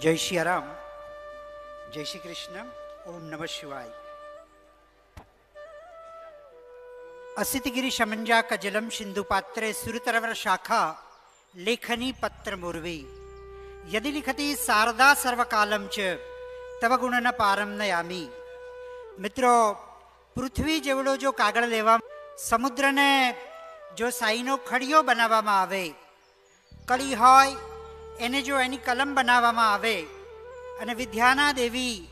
જય સિયારામ, જય શ્રી કૃષ્ણ, ઓમ નમઃ શિવાય. અસિતગીરી શમંજા કજલમ સિંધુ પાત્રે સુરતરવર શાખા લેખની પત્ર મુર્વી યદિ લિખતી શારદા સર્વકાલમ ચ તવ ગુણન પારમ નયામી. મિત્રો, પૃથ્વી જેવડો જો કાગળ લેવા, સમુદ્રને જો સાઈનો ખડિયો બનાવવામાં આવે, કળી હોય એને જો એની કલમ બનાવવામાં આવે, અને વિદ્યાના દેવી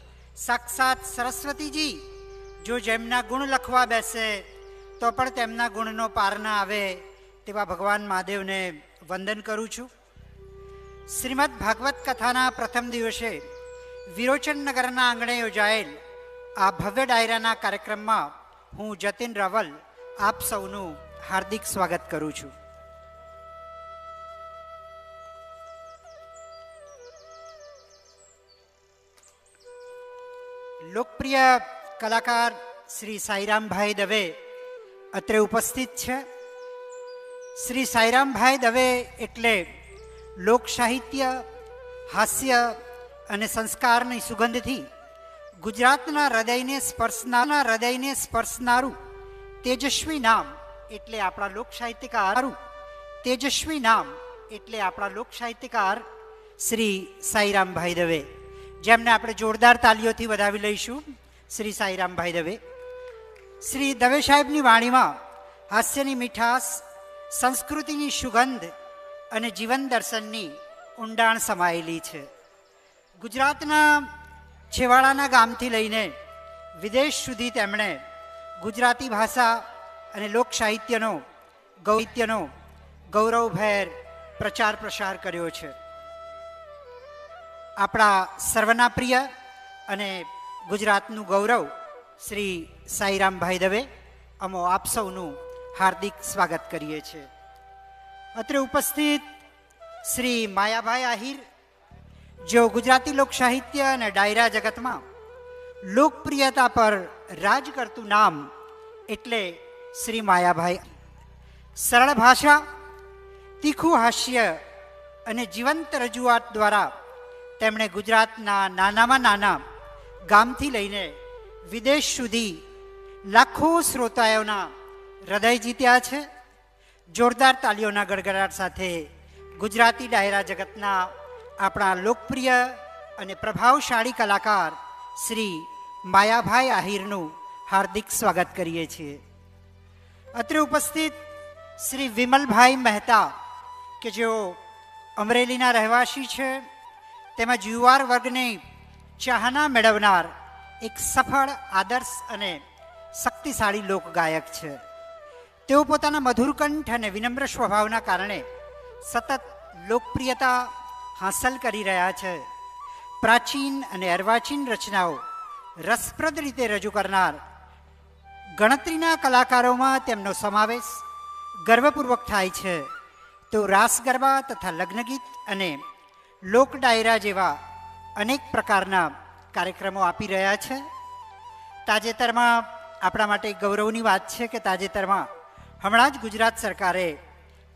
સાક્ષાત સરસ્વતીજી જો જેમના ગુણ લખવા બેસે તો પણ તેમના ગુણનો પાર ના આવે તેવા ભગવાન મહાદેવને વંદન કરું છું. શ્રીમદ ભાગવત કથાના પ્રથમ દિવસે વિરોચન નગરના આંગણે યોજાયેલ આ ભવ્ય ડાયરાના કાર્યક્રમમાં હું જતીન રાવલ આપ સૌનું હાર્દિક સ્વાગત કરું છું. લોકપ્રિય કલાકાર શ્રી સાઈરામભાઈ દવે અત્રે ઉપસ્થિત છે. શ્રી સાઈરામભાઈ દવે એટલે લોક સાહિત્ય, હાસ્ય અને સંસ્કારની સુગંધથી ગુજરાતના હૃદયને સ્પર્શનારું તેજસ્વી નામ એટલે આપણા લોક સાહિત્યકાર શ્રી સાઈરામભાઈ દવે, જેમને આપણે જોરદાર તાલીઓથી વધાવી લઈશું. શ્રી સાઈરામભાઈ દવે. શ્રી દવે સાહેબની વાણીમાં હાસ્યની મીઠાશ, સંસ્કૃતિની સુગંધ અને જીવન દર્શનની ઊંડાણ સમાયેલી છે. ગુજરાતના છેવાડાના ગામથી લઈને વિદેશ સુધી તેમણે ગુજરાતી ભાષા અને લોક સાહિત્યનો ગૌરવભેર પ્રચાર પ્રસાર કર્યો છે. આપણા સર્વના પ્રિય અને ગુજરાતનું ગૌરવ શ્રી સાઈરામભાઈ દવે, અમો આપ સૌનું હાર્દિક સ્વાગત કરીએ છીએ. અત્રે ઉપસ્થિત શ્રી માયાભાઈ આહિર, જેઓ ગુજરાતી લોક સાહિત્ય અને ડાયરા જગતમાં લોકપ્રિયતા પર રાજ કરતું નામ એટલે શ્રી માયાભાઈ. સરળ ભાષા, તીખું હાસ્ય અને જીવંત રજૂઆત દ્વારા તેમણે ગુજરાતના નાનામાં નાના ગામથી લઈને વિદેશ સુધી લાખો શ્રોતાઓના હૃદય જીત્યા છે. જોરદાર તાલીઓના ગડગડાટ સાથે ગુજરાતી ડાયરા જગતના આપણા લોકપ્રિય અને પ્રભાવશાળી કલાકાર શ્રી માયાભાઈ આહિરનું હાર્દિક સ્વાગત કરીએ છીએ. અત્રે ઉપસ્થિત શ્રી વિમલભાઈ મહેતા, કે જેઓ અમરેલીના રહેવાસી છે, તેમજ યુવાર વર્ગને ચાહના મેળવનાર એક સફળ, આદર્શ અને શક્તિશાળી લોકગાયક છે. તેઓ પોતાના મધુર કંઠ અને વિનમ્ર સ્વભાવના કારણે સતત લોકપ્રિયતા હાંસલ કરી રહ્યા છે. પ્રાચીન અને અર્વાચીન રચનાઓ રસપ્રદ રીતે રજૂ કરનાર ગણતરીના કલાકારોમાં તેમનો સમાવેશ ગર્વપૂર્વક થાય છે. તેઓ રાસ ગરબા તથા લગ્નગીત અને લોક ડાયરા જેવા અનેક પ્રકારના કાર્યક્રમો આપી રહ્યા છે. તાજેતરમાં આપણા માટે ગૌરવની વાત છે કે તાજેતરમાં હમણાં જ ગુજરાત સરકારે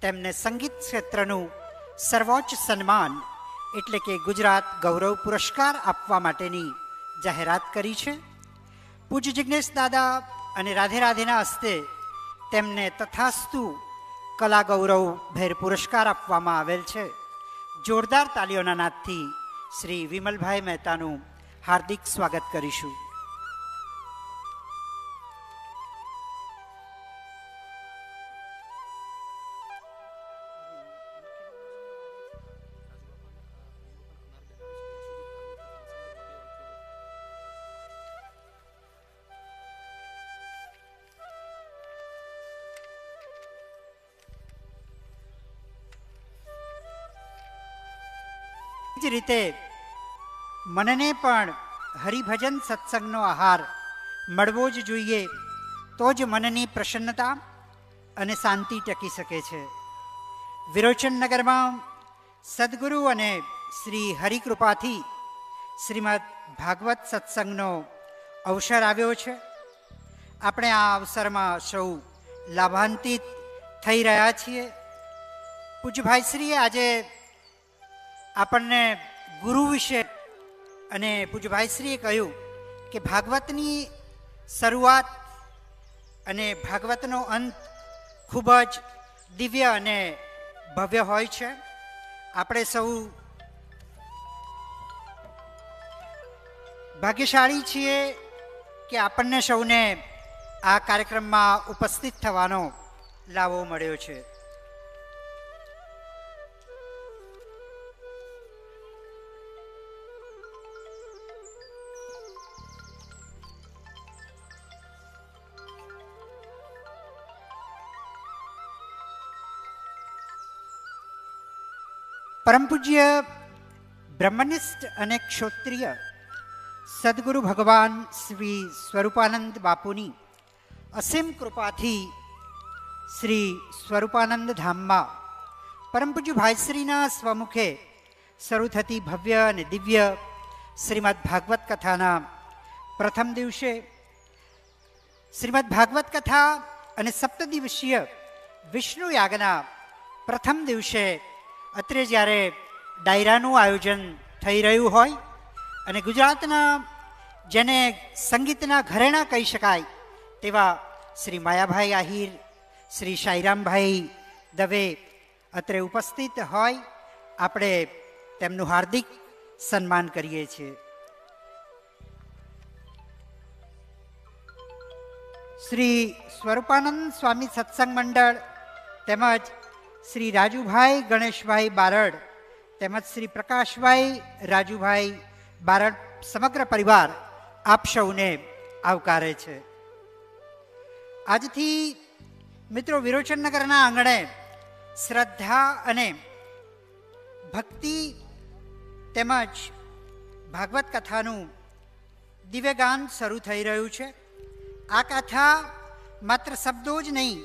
તેમને સંગીત ક્ષેત્રનું સર્વોચ્ચ સન્માન એટલે કે ગુજરાત ગૌરવ પુરસ્કાર આપવા માટેની જાહેરાત કરી છે. પૂજ્ય જિજ્ઞેશ દાદા અને રાધે રાધેના હસ્તે તેમને તથાસ્તુ કલા ગૌરવ ભેર પુરસ્કાર આપવામાં આવેલ છે. જોરદાર તાલીઓના નાદથી શ્રી વિમલભાઈ મહેતાનું હાર્દિક સ્વાગત કરીશું. જ રીતે મનને પણ હરિભજન સત્સંગનો આહાર મળવો જ જોઈએ, તો જ મનની પ્રસન્નતા અને શાંતિ ટકી શકે છે. વિરોચન નગરમાં સદગુરુ અને શ્રી હરિકૃપાથી શ્રીમદ ભાગવત સત્સંગનો અવસર આવ્યો છે. આપણે આ અવસરમાં સૌ લાભાન્વિત થઈ રહ્યા છીએ. પૂજ્યભાઈશ્રીએ આજે આપણને ગુરુ વિશે અને પૂજ્યભાઈશ્રીએ કહ્યું કે ભાગવતની શરૂઆત અને ભાગવતનો અંત ખૂબ જ દિવ્ય અને ભવ્ય હોય છે. આપણે સૌ ભાગ્યશાળી છીએ કે આપણને સૌને આ કાર્યક્રમમાં ઉપસ્થિત થવાનો લાવો મળ્યો છે. પરમ પૂજ્ય બ્રહ્મનિષ્ઠ અને ક્ષોત્રિય સદગુરુ ભગવાન શ્રી સ્વરૂપાનંદ બાપુની અસીમ કૃપાથી શ્રી સ્વરૂપાનંદ ધામમાં પરમ પૂજ્ય ભાઈશ્રીના સ્વમુખે શરૂ થતી ભવ્ય અને દિવ્ય શ્રીમદ ભાગવત કથાના પ્રથમ દિવસે શ્રીમદ ભાગવત કથા અને સપ્તદિવસીય વિષ્ણુ યાગના પ્રથમ દિવસે અત્રે જ્યારે ડાયરાનું આયોજન થઈ રહ્યું હોય અને ગુજરાતના જેને સંગીતના ઘરેણા કહી શકાય તેવા શ્રી માયાભાઈ આહિર, શ્રી સાઈરામભાઈ દવે અત્રે ઉપસ્થિત હોય, આપણે તેમનું હાર્દિક સન્માન કરીએ છીએ. શ્રી સ્વરૂપાનંદ સ્વામી સત્સંગ મંડળ તેમજ શ્રી રાજુભાઈ ગણેશભાઈ બારડ તેમજ શ્રી પ્રકાશભાઈ રાજુભાઈ બારડ સમગ્ર પરિવાર આપ સૌને આવકારે છે. આજથી મિત્રો વિરોચનનગરના આંગણે શ્રદ્ધા અને ભક્તિ તેમજ ભાગવત કથાનું દિવ્યગાન શરૂ થઈ રહ્યું છે. આ કથા માત્ર શબ્દો જ નહીં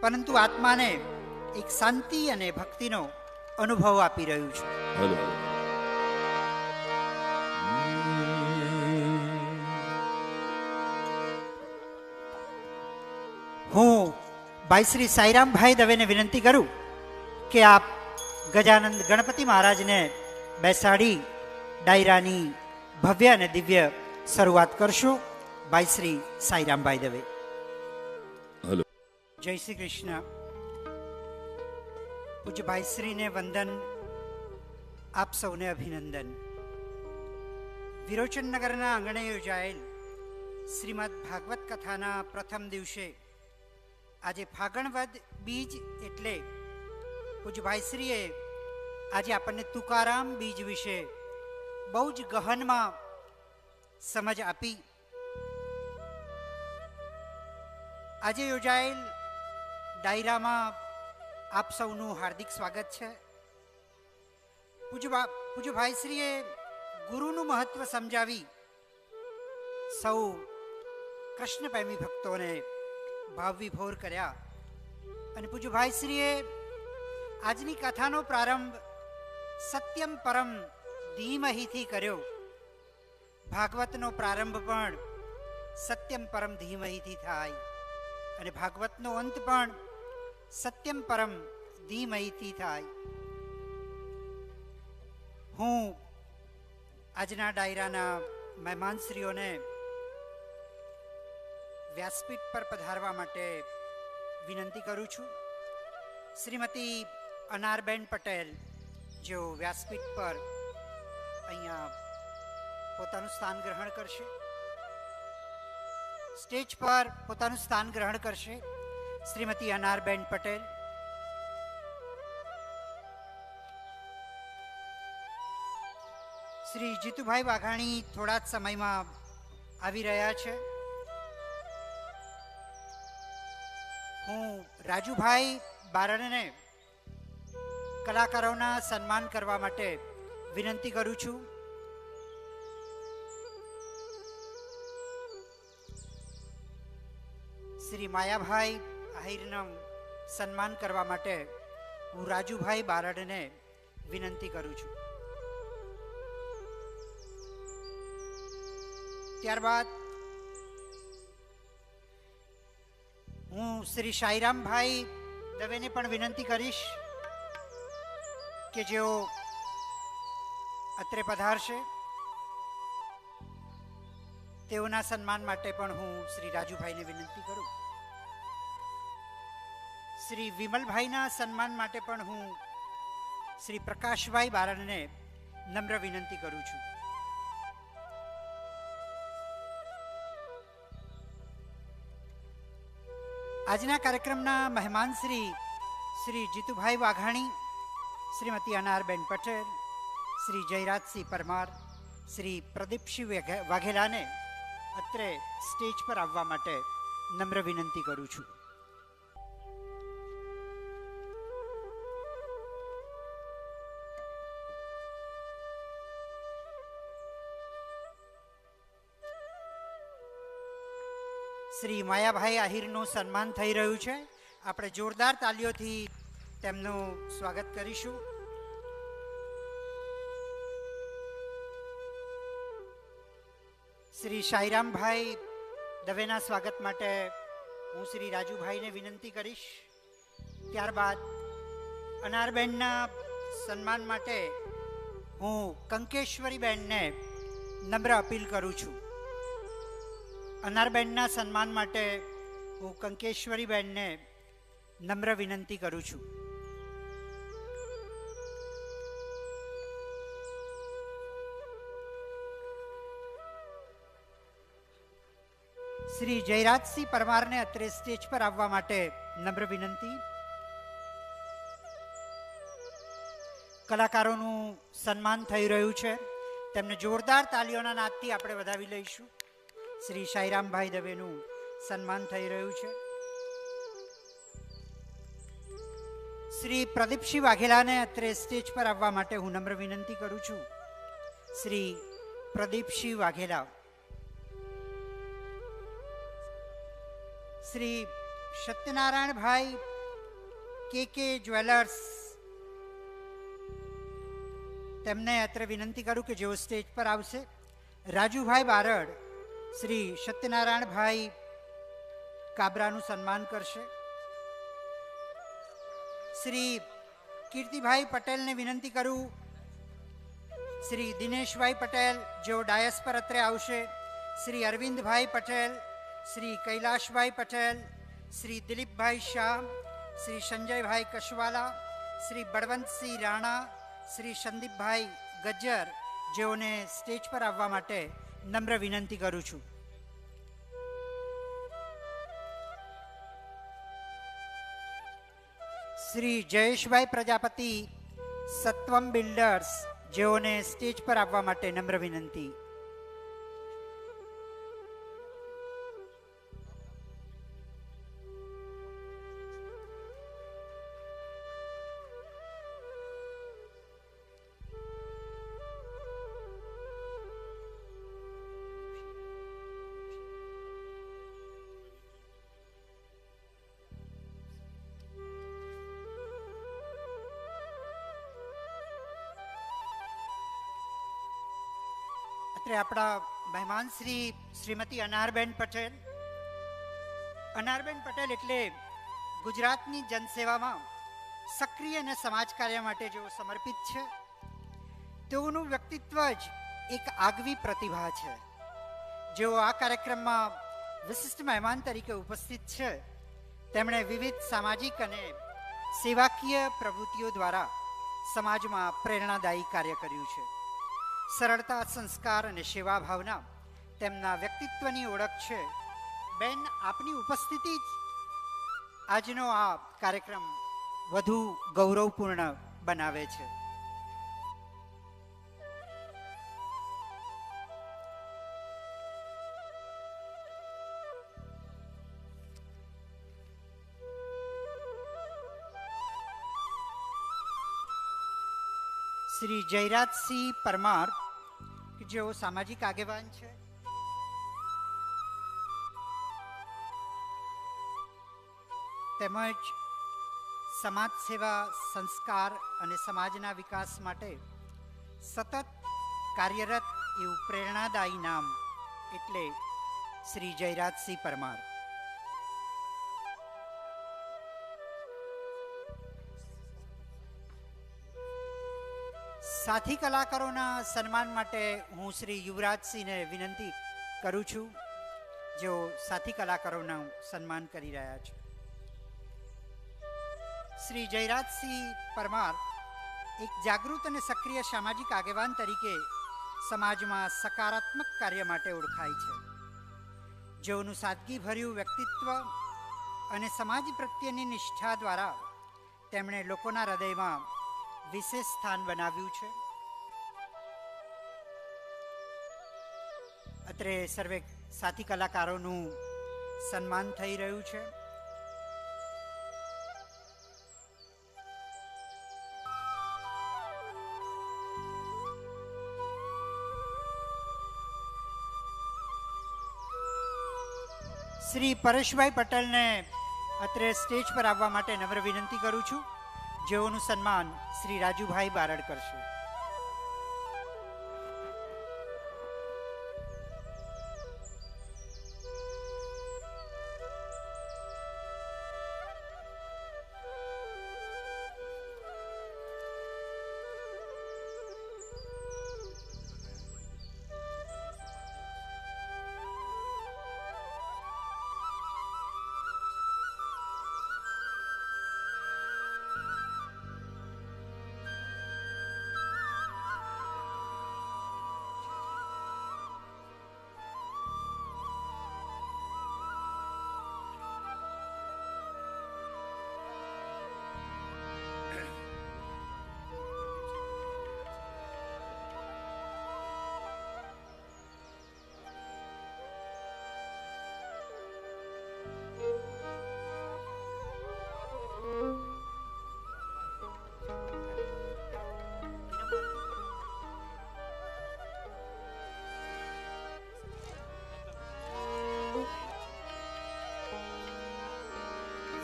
પરંતુ આત્માને એક શાંતિ અને ભક્તિનો અનુભવ આપી રહ્યું છે. હું ભાઈ શ્રી સાઈરામભાઈ દવેને વિનંતી કરું કે આપ ગજાનંદ ગણપતિ મહારાજને બેસાડી ડાયરાની ભવ્ય અને દિવ્ય શરૂઆત કરશો. ભાઈ શ્રી સાઈરામભાઈ દવે. હલો. જય શ્રી કૃષ્ણ. પૂજ્ય ભાઈશ્રીને વંદન, આપ સૌને અભિનંદન. વિરોચનનગરના આંગણે યોજાયેલ શ્રીમદ ભાગવત કથાના પ્રથમ દિવસે આજે ફાગણ વદ બીજ એટલે પૂજ્ય ભાઈશ્રીએ આજે આપણને તુકારામ બીજ વિશે બહુ જ ગહનમાં સમજ આપી. આજે યોજાયેલ ડાયરામાં આપ સૌનું હાર્દિક સ્વાગત છે. પૂજ્ય ભાઈશ્રીએ ગુરુનું મહત્વ સમજાવી સૌ કૃષ્ણપ્રેમી ભક્તોને ભાવ વિભોર કર્યા અને પૂજ્ય ભાઈશ્રીએ આજની કથાનો પ્રારંભ સત્યમ પરમ ધીમહીથી કર્યો. ભાગવતનો પ્રારંભ પણ સત્યમ પરમ ધીમહીથી થાય અને ભાગવતનો અંત પણ સત્યમ પરમ ધીમહીથી થાય. હું આજના ડાયરાના મહેમાનશ્રીઓને વ્યાસપીઠ પર પધારવા માટે વિનંતી કરું છું. શ્રીમતી અનારબેન પટેલ જેઓ વ્યાસપીઠ પર અહીંયા પોતાનું સ્થાન ગ્રહણ કરશે, સ્ટેજ પર પોતાનું સ્થાન ગ્રહણ કરશે. શ્રીમતી અનારબેન પટેલ. શ્રી જીતુભાઈ વાઘાણી થોડા જ સમયમાં આવી રહ્યા છે. હું રાજુભાઈ બારડને કલાકારોના સન્માન કરવા માટે વિનંતી કરું છું. શ્રી માયાભાઈ આહિરનું સન્માન કરવા માટે હું રાજુભાઈ બારડને વિનંતી કરું છું. ત્યારબાદ હું શ્રી સાઈરામભાઈ દવેને પણ વિનંતી કરીશ કે જેઓ અત્રે પધારશે. તેઓના સન્માન માટે પણ હું શ્રી રાજુભાઈને વિનંતી કરું. શ્રી વિમલભાઈના સન્માન માટે પણ હું શ્રી પ્રકાશભાઈ બારણને નમ્ર વિનંતી કરું છું. આજના કાર્યક્રમના મહેમાન શ્રી જીતુભાઈ વાઘાણી, શ્રીમતી અનારબેન પટેલ, શ્રી જયરાજસિંહ પરમાર, શ્રી પ્રદીપસિંહ વાઘેલાને અત્રે સ્ટેજ પર આવવા માટે નમ્ર વિનંતી કરું છું. શ્રી માયાભાઈ આહિરનું સન્માન થઈ રહ્યું છે. આપણે જોરદાર તાલીઓથી તેમનું સ્વાગત કરીશું. શ્રી સાઈરામભાઈ દવેના સ્વાગત માટે હું શ્રી રાજુભાઈને વિનંતી કરીશ. ત્યારબાદ અનારબેનના સન્માન માટે હું કંકેશ્વરીબેનને નમ્ર અપીલ કરું છું. અનારબેનના સન્માન માટે હું કંકેશ્વરીબેનને નમ્ર વિનંતી કરું છું. શ્રી જયરાજસિંહ પરમારને અત્રે સ્ટેજ પર આવવા માટે નમ્ર વિનંતી. કલાકારોનું સન્માન થઈ રહ્યું છે. તેમને જોરદાર તાલીઓના નાદથી આપણે વધાવી લઈશું. શ્રી સાઈરામભાઈ દવેનું સન્માન થઈ રહ્યું છે. શ્રી પ્રદીપસિંહ વાઘેલાને અત્રે સ્ટેજ પર આવવા માટે હું નમ્ર વિનંતી કરું છું. શ્રી પ્રદીપસિંહ વાઘેલા. શ્રી સત્યનારાયણભાઈ કે જ્વેલર્સ, તેમને અત્રે વિનંતી કરું કે જેઓ સ્ટેજ પર આવશે. રાજુભાઈ બારડ શ્રી સત્યનારાયણભાઈ કાબરાનું સન્માન કરશે. શ્રી કીર્તિભાઈ પટેલને વિનંતી કરું. શ્રી દિનેશભાઈ પટેલ જેઓ ડાયસ પર અત્રે આવશે. શ્રી અરવિંદભાઈ પટેલ, શ્રી કૈલાશભાઈ પટેલ, શ્રી દિલીપભાઈ શાહ, શ્રી સંજયભાઈ કશવાલા, શ્રી બળવંતસિંહ રાણા, શ્રી સંદીપભાઈ ગજ્જર, જેઓને સ્ટેજ પર આવવા માટે નમ્ર વિનંતી કરું છું. શ્રી જયેશભાઈ પ્રજાપતિ, સત્વમ બિલ્ડર્સ, જેઓને સ્ટેજ પર આવવા માટે નમ્ર વિનંતી. આપણા મહેમાન શ્રીમતી અનારબેન પટેલ. અનારબેન પટેલ એટલે ગુજરાતની જનસેવામાં સક્રિય અને સમાજ કાર્ય માટે જેઓ સમર્પિત છે. તેઓનું વ્યક્તિત્વ જ એક આગવી પ્રતિભા છે. જેઓ આ કાર્યક્રમમાં વિશિષ્ટ મહેમાન તરીકે ઉપસ્થિત છે. તેમણે વિવિધ સામાજિક અને સેવાકીય પ્રવૃત્તિઓ દ્વારા સમાજમાં પ્રેરણાદાયી કાર્ય કર્યું છે. સરળતા, સંસ્કાર અને સેવા ભાવના તેમના વ્યક્તિત્વની ઓળખ છે. બેન, આપની ઉપસ્થિતિ જ આજનો આ કાર્યક્રમ વધુ ગૌરવપૂર્ણ બનાવે છે. શ્રી જયરાજસિંહ પરમાર, જેઓ સામાજિક આગેવાન છે. તેમજ સમાજ સેવા, સંસ્કાર અને સમાજના વિકાસ માટે સતત કાર્યરત એવું પ્રેરણાદાયી નામ એટલે શ્રી જયરાજસિંહ પરમાર. સાથી કલાકારોના સન્માન માટે હું શ્રી યુવરાજસિંહને વિનંતી કરું છું, જેઓ સાથી કલાકારોનું સન્માન કરી રહ્યા છે. શ્રી જયરાજસિંહ પરમાર એક જાગૃત અને સક્રિય સામાજિક આગેવાન તરીકે સમાજમાં સકારાત્મક કાર્ય માટે ઓળખાય છે. જેઓનું સાદગીભર્યું વ્યક્તિત્વ અને સમાજ પ્રત્યેની નિષ્ઠા દ્વારા તેમણે લોકોના હૃદયમાં વિશેષ સ્થાન બનાવ્યું છે. અત્રે સર્વે સાથી કલાકારોનું સન્માન થઈ રહ્યું છે. શ્રી પરેશભાઈ પટેલને અત્રે સ્ટેજ પર આવવા માટે નમ્ર વિનંતી કરું છું, જેઓનું સન્માન શ્રી રાજુભાઈ બારડ કરશે.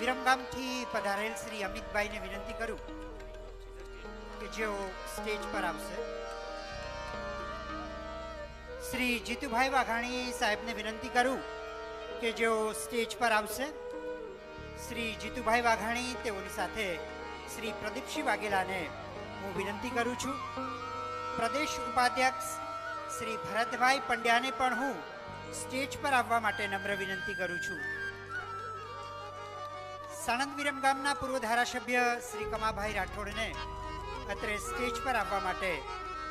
વિરમગામથી પધારેલ શ્રી અમિતભાઈને વિનંતી કરું કે જેઓ સ્ટેજ પર આવશે. શ્રી જીતુભાઈ વાઘાણી સાહેબને વિનંતી કરું કે જેઓ સ્ટેજ પર આવશે. શ્રી જીતુભાઈ વાઘાણી તેઓની સાથે શ્રી પ્રદીપસિંહ વાઘેલાને હું વિનંતી કરું છું. પ્રદેશ ઉપાધ્યક્ષ શ્રી ભરતભાઈ પંડ્યાને પણ હું સ્ટેજ પર આવવા માટે નમ્ર વિનંતી કરું છું. સાણંદ વિરમગામના પૂર્વ ધારાસભ્ય શ્રી કમાભાઈ રાઠોડને અત્રે સ્ટેજ પર આવવા માટે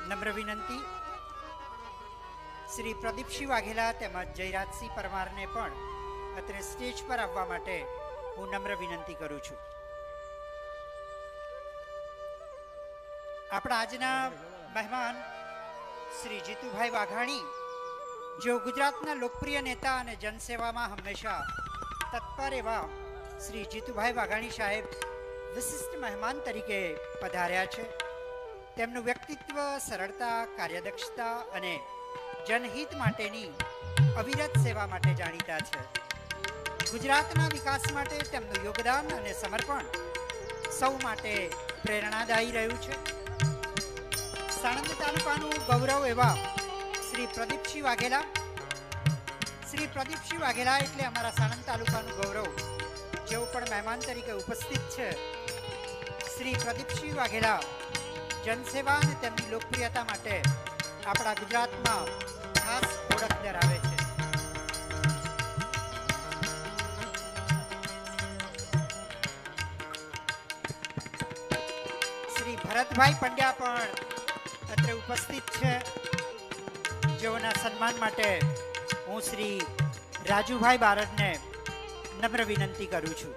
નમ્ર વિનંતી. શ્રી પ્રદીપસિંહ વાઘેલા તેમજ જયરાજસિંહ પરમારને પણ અત્રે સ્ટેજ પર આવવા માટે હું નમ્ર વિનંતી કરું છું. આપણા આજના મહેમાન શ્રી જીતુભાઈ વાઘાણી, જેઓ ગુજરાતના લોકપ્રિય નેતા અને જનસેવામાં હંમેશા તત્પર એવા શ્રી જીતુભાઈ વાઘાણી સાહેબ વિશિષ્ટ મહેમાન તરીકે પધાર્યા છે. તેમનું વ્યક્તિત્વ સરળતા, કાર્યદક્ષતા અને જનહિત માટેની અવિરત સેવા માટે જાણીતા છે. ગુજરાતના વિકાસ માટે તેમનું યોગદાન અને સમર્પણ સૌ માટે પ્રેરણાદાયી રહ્યું છે. સાણંદ તાલુકાનું ગૌરવ એવા શ્રી પ્રદીપસિંહ વાઘેલા. શ્રી પ્રદીપસિંહ વાઘેલા એટલે અમારા સાણંદ તાલુકાનું ગૌરવ, જેઓ પણ મહેમાન તરીકે ઉપસ્થિત છે. શ્રી પ્રદીપસિંહ વાઘેલા જનસેવા અને તેમની લોકપ્રિયતા માટે આપણા ગુજરાતમાં ખાસ ઓળખ ધરાવે છે. શ્રી ભરતભાઈ પંડ્યા પણ અત્રે ઉપસ્થિત છે, જેઓના સન્માન માટે હું શ્રી રાજુભાઈ બારડને નમ્ર વિનંતી કરું છું.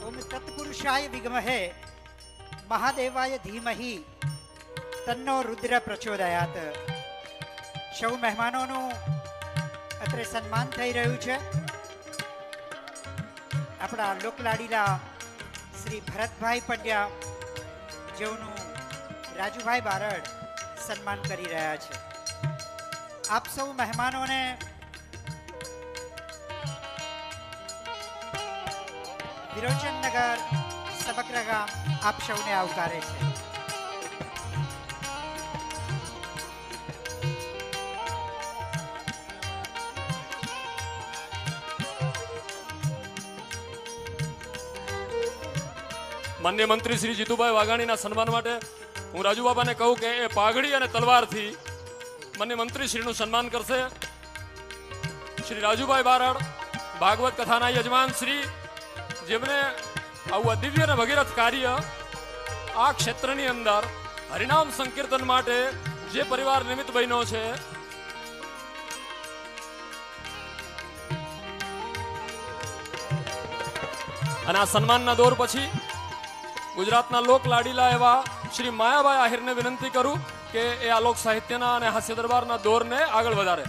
ઓમ તત્પુરુષાય વિદ્મહે મહાદેવાય ધીમહિ તન્નો રુદ્ર પ્રચોદયાત. સૌ મહેમાનોનું અત્રે સન્માન થઈ રહ્યું છે. આપણા લોકલાડીલા શ્રી ભરતભાઈ પંડ્યા, જેઓનું રાજુભાઈ બારડ સન્માન કરી રહ્યા છે. આપ સૌ મહેમાનોને વિરોચનનગર સમગ્ર ગામ આપ સૌને આવકારે છે. માન્ય મંત્રી શ્રી જીતુભાઈ વાઘાણીના સન્માન માટે હું રાજુબાપાને કહું કે એ પાઘડી અને તલવારથી માન્ય મંત્રી શ્રીનું સન્માન કરશે. શ્રી રાજુભાઈ બારડ ભાગવત કથાના યજમાન શ્રી, જેમને આવું દિવ્ય અને ભગીરથ કાર્ય આ ક્ષેત્રની અંદર હરિનામ સંકીર્તન માટે જે પરિવાર નિમિત્ત બન્યો છે, અને આ સન્માનના દોર પછી ગુજરાતના લોક લાડીલા એવા શ્રી માયાભાઈ આહિરને વિનંતી કરું કે એ આ લોક સાહિત્યના અને હાસ્ય દરબારના દોરને આગળ વધારે.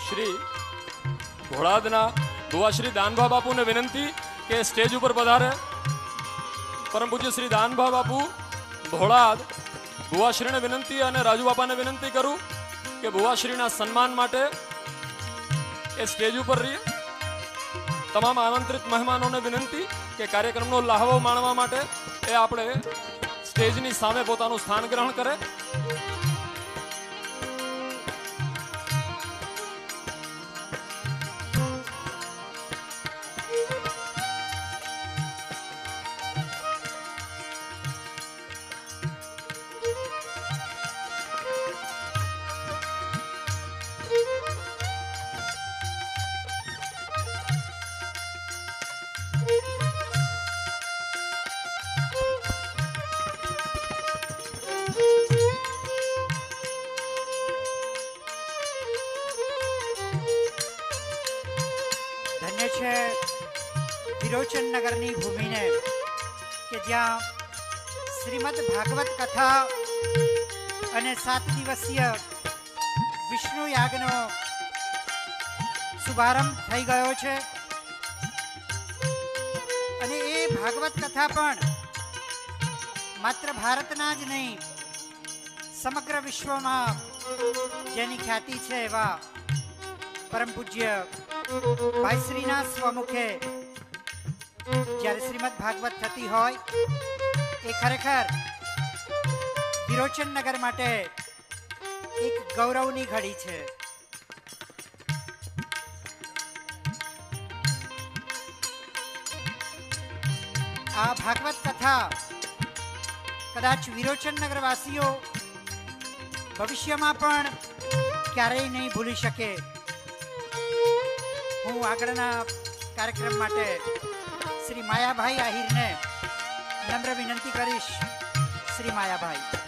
શ્રી ભોળાદના ભુવા શ્રી દાનભા બાપુને વિનંતી કે સ્ટેજ ઉપર પધારે. પરમ પૂજ્ય શ્રી દાનભા બાપુ ભોળાદ ભુવાશ્રીને વિનંતી અને રાજુ બાપાને વિનંતી કરું કે ભુવાશ્રીના સન્માન માટે એ સ્ટેજ ઉપર રહીએ. તમામ આમંત્રિત મહેમાનોને વિનંતી કે કાર્યક્રમનો લાહવો માણવા માટે એ આપણે સ્ટેજની સામે પોતાનું સ્થાન ગ્રહણ કરે. ધન્ય છે વિરોચન નગરની ભૂમિને કે જ્યાં શ્રીમદ ભાગવત કથા અને 7 દિવસીય વિષ્ણુ યાગનો શુભારંભ થઈ ગયો છે. અને એ ભાગવત કથા પણ માત્ર ભારતના જ નહીં, સમગ્ર વિશ્વમાં જેની ખ્યાતિ છે એવા પરમ પૂજ્ય ભાઈશ્રીના સ્વમુખે જ્યારે શ્રીમદ ભાગવત થતી હોય એ ખરેખર વિરોચન નગર માટે એક ગૌરવની ઘડી છે. આ ભાગવત કથા કદાચ વિરોચન નગરવાસીઓ ભવિષ્યમાં પણ ક્યારેય નહીં ભૂલી શકે. હું આગળના કાર્યક્રમ માટે શ્રી માયાભાઈ આહિરને નમ્ર વિનંતી કરીશ. શ્રી માયાભાઈ.